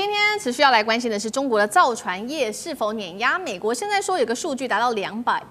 今天持續要來關心的是中國的造船業是否碾壓美國。現在說有個數據達到200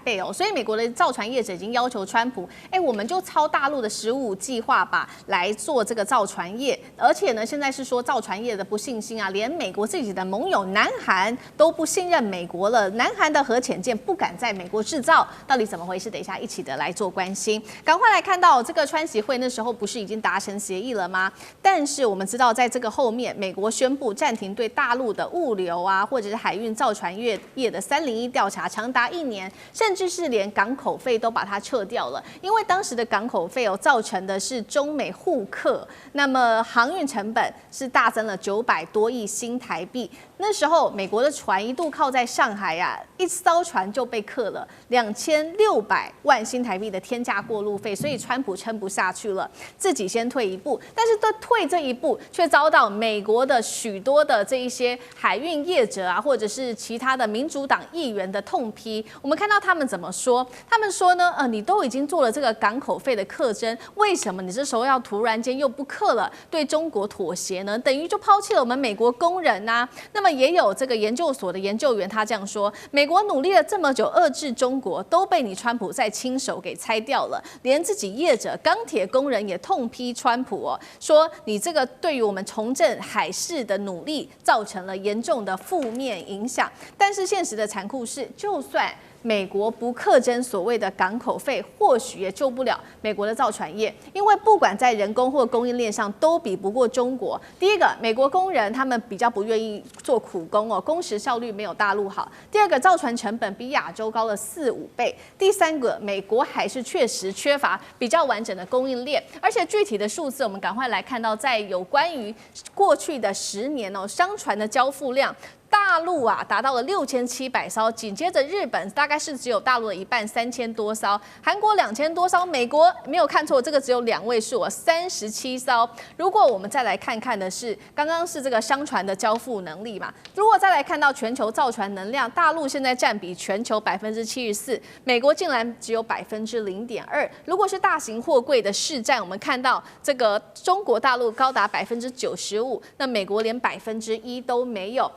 倍哦，所以美國的造船業者已經要求川普，我們就抄大陸的15計劃吧來做這個造船業。而且呢，現在是說造船業的不信心啊，連美國自己的盟友南韓都不信任美國了。南韓的核潛艦不敢在美國制造，到底怎麼回事？等一下一起的來做關心。趕快來看到這個川習會那時候不是已經達成協議了嗎？但是我們知道，在這個後面，美國宣布暫停對大陸的物流啊，或者是海運造船業的301調查，長達1年，甚至是連港口費都把它撤掉了。因為當時的港口費造成的是中美互克，那麼航運成本是大增了900多億新台幣。那時候美國的船一度靠在上海啊，一艘船就被課了2600萬新台幣的天價過路費，所以川普撐不下去了，自己先退一步。但是退這一步，卻遭到美國的許多的這一些海運業者啊，或者是其他的民主黨議員的痛批。我們看到他們怎麼說？他們說呢，你都已經做了這個港口費的課徵，為什麼你這時候要突然間又不課了，對中國妥協呢？等於就拋棄了我們美國工人啊。那麼也有這個研究所的研究員他這樣說：美國努力了這麼久遏制中國，都被你川普再親手給拆掉了。連自己業者鋼鐵工人也痛批川普哦，說你這個對於我們重振海事的努力造成了嚴重的負面影響。但是現實的殘酷是，就算美國不課徵所謂的港口費，或許也救不了美國的造船業，因為不管在人工或供應鏈上都比不過中國。第一個，美國工人他們比較不願意做苦工哦，工時效率沒有大陸好。第二個，造船成本比亞洲高了4-5倍。第三個，美國還是確實缺乏比較完整的供應鏈，而且具體的數字我們趕快來看到，在有關於過去的10年哦，商船的交付量。大陸啊達到了6700艘，緊接着日本大概是只有大陸的一半，3000多艘，韓國2000多艘，美國沒有看錯，這個只有2位數，37艘。如果我們再來看看的是，剛剛是這個商船的交付能力嘛，如果再來看到全球造船能量，大陸現在佔比全球74%，美國竟然只有0.2%。如果是大型貨櫃的市占，我們看到這個中國大陸高達95%，那美國連1%都沒有。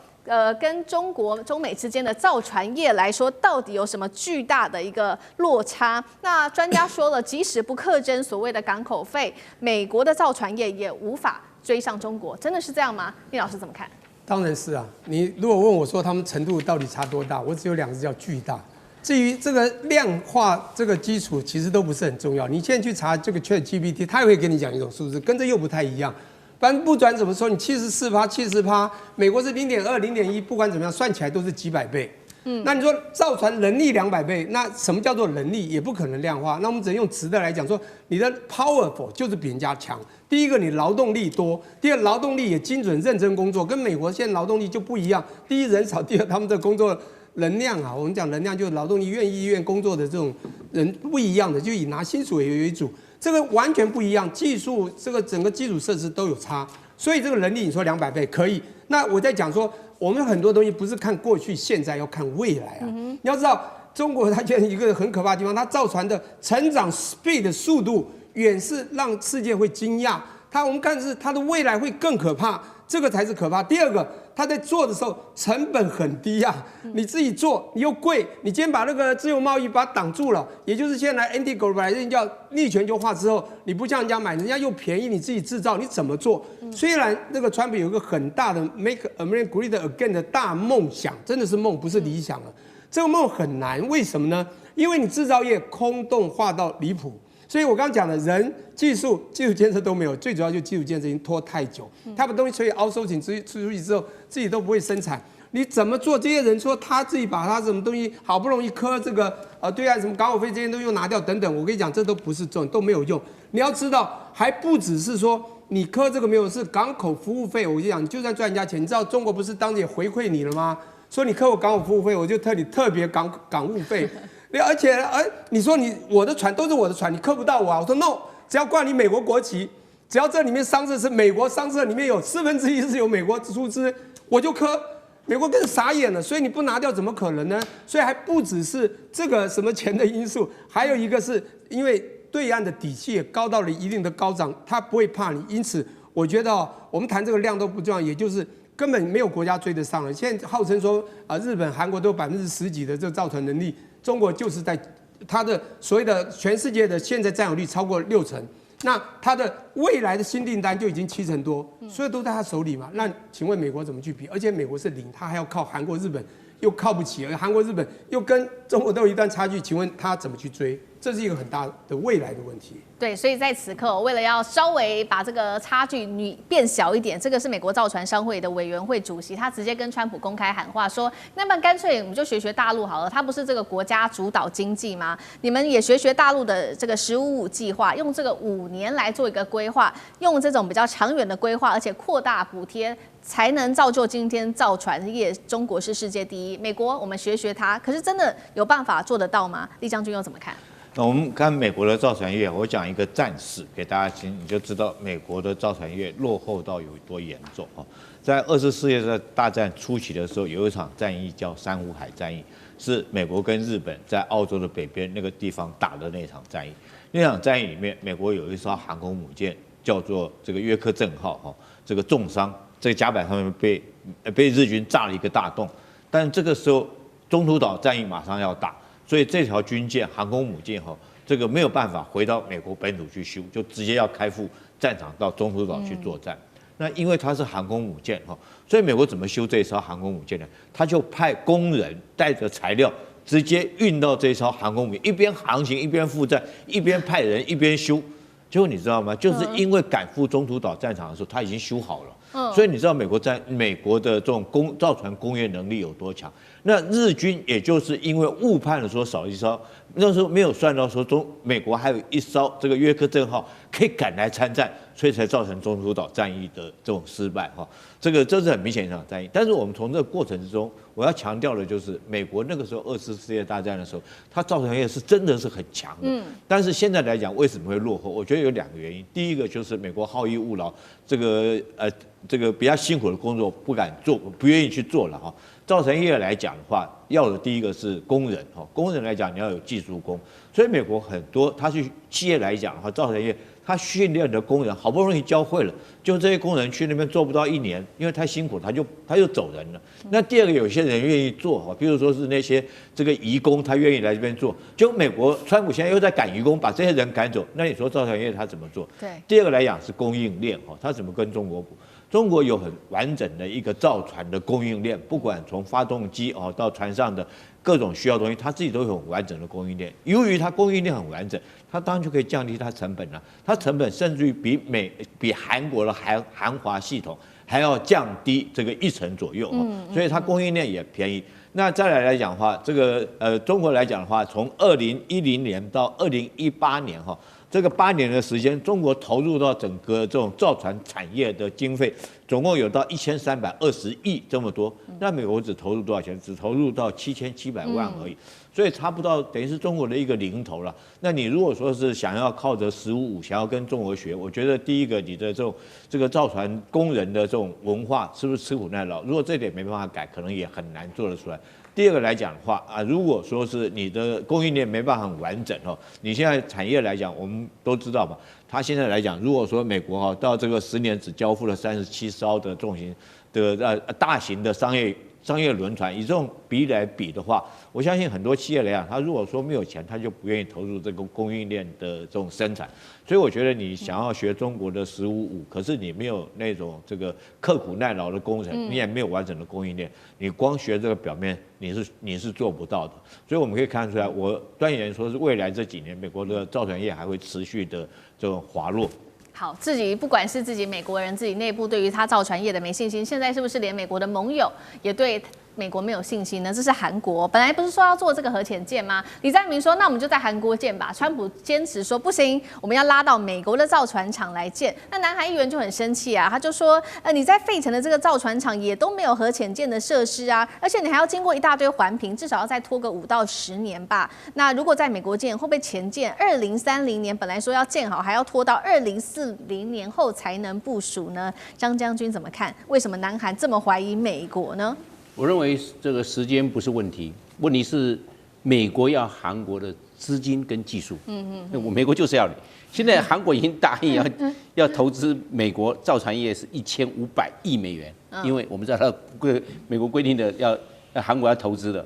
跟中美之間的造船業來說，到底有什麼巨大的一個落差？那專家說了，即使不課徵所謂的港口費，美國的造船業也無法追上中國，真的是這樣嗎？聶老師怎麼看？當然是啊。你如果問我說他們程度到底差多大，我只有2個字叫巨大。至於這個量化這個基礎，其實都不是很重要。你現在去查這個 ChatGPT， 它也會給你講一種數字，跟這又不太一樣。反正不管怎麼說，你74%、70%，美國是0.2、0.1，不管怎麼樣，算起來都是幾百倍。那你說造船能力200倍，那什麼叫做能力？也不可能量化。那我們只能用值的來講，說你的 powerful 就是比人家強。第一個，你勞動力多；第二，勞動力也精準、認真工作，跟美國現在勞動力就不一樣。第一，人少；第二，他們的工作能量啊，我們講能量就是勞動力意願工作的這種人不一樣的，就以拿薪水為主。這個完全不一樣，技術這個整個基礎設施都有差，所以這個能力你說200倍可以。那我在講說，我們很多東西不是看過去、現在，要看未來啊。你要知道，中國它現在一個很可怕的地方，它造船的成長 speed 的速度遠是讓世界會驚訝。我們看是它的未來會更可怕，這個才是可怕。第二個，他在做的時候成本很低啊，你自己做你又貴，你今天把那個自由貿易把它擋住了，也就是現在 anti-globalization 叫逆全球化之後，你不向人家買，人家又便宜，你自己制造，你怎麼做？雖然那個川普有一個很大的 Make America Great Again 的大夢想，真的是夢，不是理想了。這個夢很難，為什麼呢？因為你制造業空洞化到離譜。所以我剛剛講的人、技術建設都沒有，最主要就是基礎建設已經拖太久。他把東西出去 outsourcing 出去之後，自己都不會生產。你怎麼做？這些人說他自己把他什麼東西好不容易磕這個對岸什麼港口費這些都又拿掉等等，我跟你講，這都不是重點，都沒有用。你要知道，還不只是說你磕這個沒有，是港口服務費。我跟你講，你就算賺人家錢，你知道中國不是當時也回饋你了嗎？說你磕我港口服務費，我就特別港務費。而且，你說我的船都是我的船，你磕不到我啊？我說 no， 只要掛你美國國旗，只要這裡面商社是美國商社，裡面有1/4是由美國出資，我就磕。美國更傻眼了，所以你不拿掉怎麼可能呢？所以還不只是這個什麼錢的因素，還有一個是因為對岸的底氣也高到了一定的高漲，他不會怕你。因此，我覺得我們談這個量都不重要，也就是根本沒有國家追得上了。現在號稱說日本、韓國都有10%幾的這個造船能力，中國就是在它的所謂的全世界的現在佔有率超過60%，那它的未來的新訂單就已經70%多，所以都在他手裡嘛。那請問美國怎麼去比？而且美國是零，他還要靠韓國、日本。又靠不起，而韓國、日本又跟中國都有一段差距，請問他怎麼去追？這是一個很大的未來的問題。對，所以在此刻，為了要稍微把這個差距变小一點，這個是美國造船商會的委員會主席，他直接跟川普公開喊話說：“那麼乾脆我們就學大陸好了，他不是這個國家主導經濟嗎？你們也學大陸的這個15.5計劃，用這個5年來做一個規劃，用這種比較長遠的規劃，而且擴大補貼。”才能造就今天造船業，中國是世界第一。美國我們學它，可是真的有辦法做得到嗎？酈將軍又怎麼看？那我們看美國的造船業，我講一個戰史給大家聽，你就知道美國的造船業落後到有多嚴重啊！在20世界大戰初期的時候，有一場戰役叫珊瑚海戰役，是美國跟日本在澳洲的北邊那個地方打的那場戰役。那場戰役裡面，美國有一艘航空母艦叫做這個約克鎮號，哈，這個重傷。這個甲板上面被日軍炸了一個大洞，但這個時候中途島戰役馬上要打，所以這條軍艦航空母艦這個沒有辦法回到美國本土去修，就直接要開赴戰場到中途島去作戰。那因為它是航空母艦所以美國怎麼修這一艘航空母艦呢？他就派工人帶着材料直接運到這艘航空母艦，一邊航行一邊赴戰，一邊派人一邊修。結果你知道嗎？就是因為趕赴中途島戰場的時候，他已經修好了。所以你知道美國的這種造船工業能力有多強？那日軍也就是因為誤判了說少一艘，那時候沒有算到說美國還有一艘這個約克鎮號可以趕來參戰，所以才造成中途島戰役的這種失敗哈。這是很明顯一場戰役。但是我們從這個過程之中，我要強調的就是美國那個時候2次世界大戰的時候，它造船業是真的是很強的。但是現在來講，為什麼會落後？我覺得有2個原因。第一個就是美國好逸惡勞，這個比較辛苦的工作不敢做，不願意去做了哈。造船業來講的話，要的第一個是工人哈，工人來講你要有技術工，所以美國很多他去企業來講的話，造船業他訓練的工人好不容易教會了，就這些工人去那邊做不到1年，因為太辛苦，他就走人了。那第二個，有些人願意做哈，比如說是那些這個移工，他願意來這邊做，就美國川普現在又在趕移工，把這些人趕走，那你說造船業他怎麼做？對。第二個來講是供應鏈哈，他怎麼跟中國補？中國有很完整的一個造船的供應鏈，不管從發動機到船上的各種需要東西，它自己都有很完整的供應鏈。由於它供應鏈很完整，它當然就可以降低它成本了。它成本甚至于比韓國的韓華系統還要降低這個1成左右，所以它供應鏈也便宜。那再來講的話，這個中國來講的話，從2010年到2018年這個8年的時間，中國投入到整個這種造船產業的經費，總共有到1320億這麼多。那美國只投入多少錢？只投入到7700萬而已，所以差不多等於是中國的一個零頭了。那你如果說是想要靠着15.5想要跟中國學，我覺得第一個你的這個造船工人的這種文化是不是吃苦耐勞？如果這點沒辦法改，可能也很難做得出來。第二個來講的話如果說是你的供應鏈沒辦法很完整你現在產業來講，我們都知道嘛，它現在來講，如果說美國到這個10年只交付了37艘的重型的大型的商業輪船，以這種比例來比的話，我相信很多企業來講，他如果說沒有錢，他就不願意投入這個供應鏈的這種生產。所以我覺得你想要學中國的15.5，可是你沒有那種這個刻苦耐勞的工人，你也沒有完整的供應鏈，你光學這個表面，你是做不到的。所以我們可以看出來，我斷言說是未來這幾年，美國的造船業還會持續的這種滑落。好，不管是自己美國人自己內部對於他造船業的沒信心，現在是不是連美國的盟友也對美國沒有信心呢？這是韓國，本來不是說要做這個核潛艦嗎？李在明說，那我們就在韓國建吧。川普堅持說不行，我們要拉到美國的造船廠來建。那南韓議員就很生氣啊，他就說，你在費城的這個造船廠也都沒有核潛艦的設施啊，而且你還要經過一大堆環評，至少要再拖個5到10年吧。那如果在美國建，會不會前建2030年本來說要建好，還要拖到2040年後才能部署呢？張將軍怎麼看？為什麼南韓這麼懷疑美國呢？我認為這個時間不是問題，問題是美國要韓國的資金跟技術，我美國就是要你。現在韓國已經答應要投資美國造船業是1500億美元，因為我們知道它美國規定的要韓國要投資的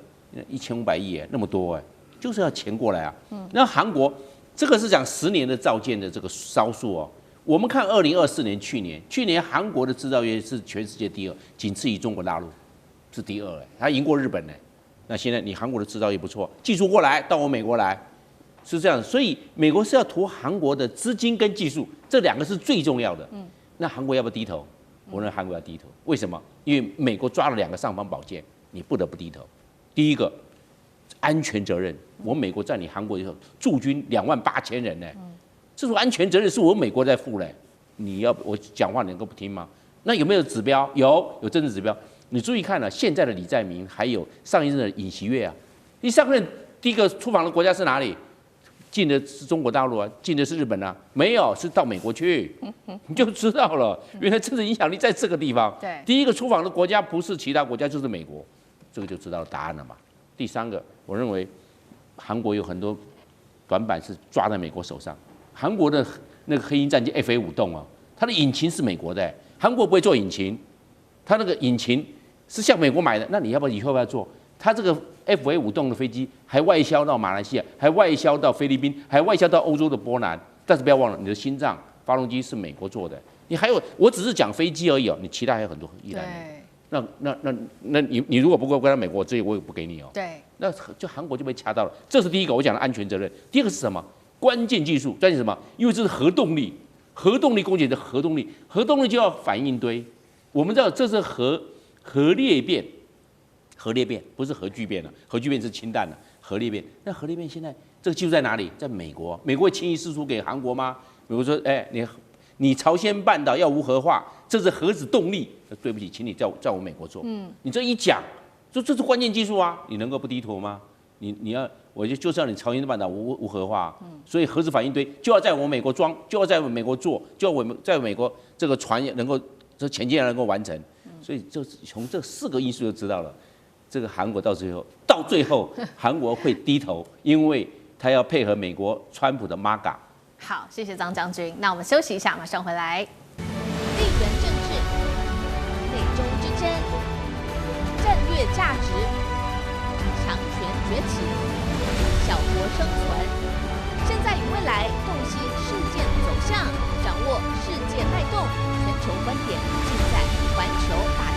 1500億那麼多就是要錢過來啊。那韓國這個是講10年的造艦的這個燒數哦。我們看2024年去年韓國的製造業是全世界第2，僅次於中國大陸是第2它贏過日本那現在你韓國的製造業不錯，技術過來到我美國來。是這樣，所以美國是要圖韓國的資金跟技術，這2個是最重要的。那韓國要不要低頭？我認為韓國要低頭。為什麼？因為美國抓了2個尚方寶劍，你不得不低頭。第一個，安全責任，我美國占領韓國以後駐軍28000人這種安全責任是我美國在負嘞。你要我講話你能夠不聽嗎？那有沒有指標？有政治指標。你注意看現在的李在明還有上一任的尹錫悅你上任第一個出訪的國家是哪裡？進的是中國大陸進的是日本沒有，是到美國去，你就知道了，原來政治影響力在這個地方。对，第一個出訪的國家不是其他國家就是美國，這個就知道答案了嘛。第3個，我認為韓國有很多短板是抓在美國手上。韓國的那個黑鷹戰機 FA5洞它的引擎是美國的，韓國不會做引擎，它那個引擎是向美國買的，那你要不要以後要做？它這個 FA5洞的飛機還外銷到馬來西亞，還外銷到菲律賓，還外銷到歐洲的波蘭。但是不要忘了，你的心臟發動機是美國做的。你還有，我只是講飛機而已你其他還有很多意大利。那你如果不歸到美國，這些我也不給你對，那就韓國就被掐到了。這是第一個我講的安全責任。第2個是什麼？關鍵技術，關鍵什麼？因為這是核動力，核動力攻擊的核動力，核動力就要反應堆。我們知道這是核裂變。核裂變不是核聚變了，核聚变是氢彈了。核裂变，那核裂变现在這個技術在哪裡？在美國。美國會輕易釋出給韓國嗎？美國說，你朝鮮半島要無核化，這是核子動力。對不起，請你在我美國做。你這一講，說這是關鍵技術啊，你能夠不低頭嗎？你要，我就是要你朝鮮半島無核化。所以核子反應堆就要在我美國裝，就要在美國做，就要在美國這個船也能夠，這前進能夠完成。所以就從這4個因素就知道了。這個韓國到最後，韓國會低頭，因為他要配合美國川普的 MAGA。好，謝謝張將軍。那我們休息一下，馬上回來。地緣政治、美中之爭、戰略價值、強權崛起、小國生存，現在與未來洞悉事件走向，掌握世界脈動，全球觀點盡在環球大。